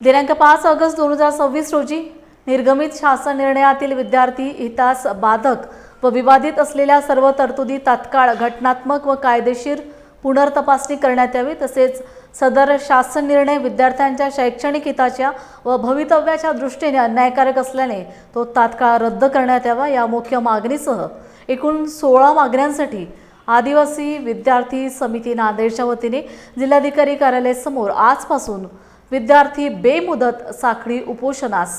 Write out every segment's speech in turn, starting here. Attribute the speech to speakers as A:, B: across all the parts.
A: दिनांक 5 ऑगस्ट 2026 रोजी निर्गमित शासन निर्णयातील विद्यार्थी हितास बाधक व विवादित असलेल्या सर्व तरतुदी तात्काळ घटनात्मक व कायदेशीर पुनर्तपासणी करण्यात यावी। तसेच सदर शासन निर्णय विद्यार्थ्यांच्या शैक्षणिक हिताच्या व भवितव्याच्या दृष्टीने अन्यायकारक असल्याने तो तात्काळ रद्द करण्यात यावा। या मुख्य मागणीसह एकूण 16 मागण्यांसाठी आदिवासी विद्यार्थी समिती नांदेडच्या वतीने जिल्हाधिकारी कार्यालयासमोर आजपासून विद्यार्थी बेमुदत साखळी उपोषणास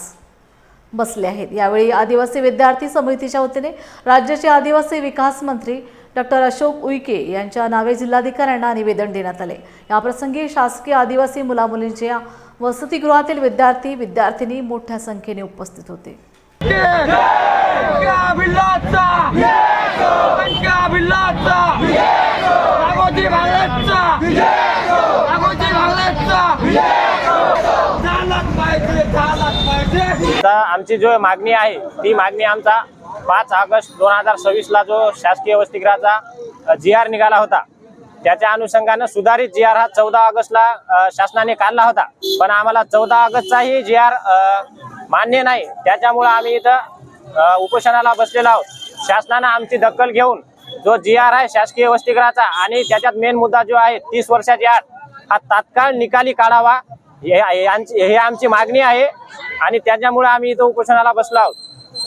A: बसले आहेत। यावेळी आदिवासी विद्यार्थी समितीच्या वतीने राज्याचे आदिवासी विकास मंत्री डॉक्टर अशोक उईके यांच्या नावे जिल्हाधिकाऱ्यांना निवेदन देण्यात आले। या प्रसंगी शासकीय आदिवासी मुलामुलींच्या वसतिगृहातील विद्यार्थी विद्यार्थिनी मोठ्या संख्येने उपस्थित होते।
B: आमची जो मागणी आहे ती मागणी आमचा 5 ऑगस्ट 2026 ला जो शासकीय वसतिगृहाचा GR निघाला होता त्याच्या अनुषंगाने सुधारित GR हा 14 ऑगस्ट ला शासनाने काढला होता, पण आम्हाला 14 ऑगस्टचाही GR मान्य नाही। त्याच्यामुळे आम्ही इथं उपोषणाला बसलेलो आहोत। शासनाने आमची दखल घेऊन जो GR आहे शासकीय वसतिगृहाचा आणि त्याच्यात मेन मुद्दा जो आहे 30 वर्षाच्या आत हा तात्काळ निकाली काढावा हे आमची मागणी आहे आणि त्याच्यामुळे आम्ही इथं उपोषणाला बसलो आहोत।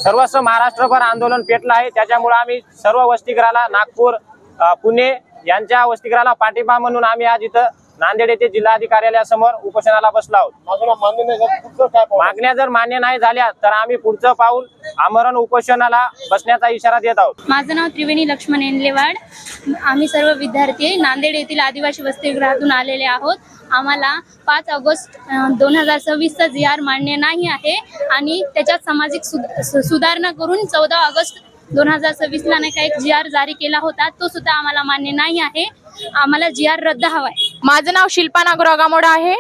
B: सर्वस्व महाराष्ट्रभर आंदोलन पेटलं आहे। त्याच्यामुळे आम्ही सर्व वसतिगृहाला नागपूर पुणे यांच्या वसतिगृहाला पाठिंबा म्हणून आम्ही आज इथं नांदेड येथे जिल्हाधिकारी कार्यालयासमोर उपोषणाला बसलो आहोत। मागण्या जर मान्य नाही झाल्या तर आम्ही पुढचं पाऊल आमरण उपोषणाला बसण्याचा इशारा देत आहोत।
C: माझं नाव त्रिवेणी लक्ष्मण एनलेवाड। आम्ही सर्व विद्यार्थी नांदेड येथील आदिवासी वसतिगृहातून आलेले आहोत। आम्हाला 5 ऑगस्ट 2026 चा GR मान्य नाही आहे आणि त्याच्यात सामाजिक सुधारणा करून 14 ऑगस्ट 2026 ला नाही का एक GR जारी केला होता, तो सुद्धा आम्हाला मान्य नाही आहे। आम्हाला GR रद्द हवाय।
D: माझं नाव शिल्पा नागरागामोड आहे।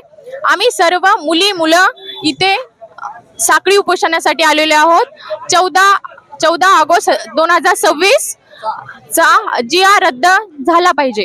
D: आम्ही सर्व मुलं इथे साखळी उपोषणासाठी आलेले आहोत। 14 ऑगस्ट 2026 चा GR रद्द झाला पाहिजे।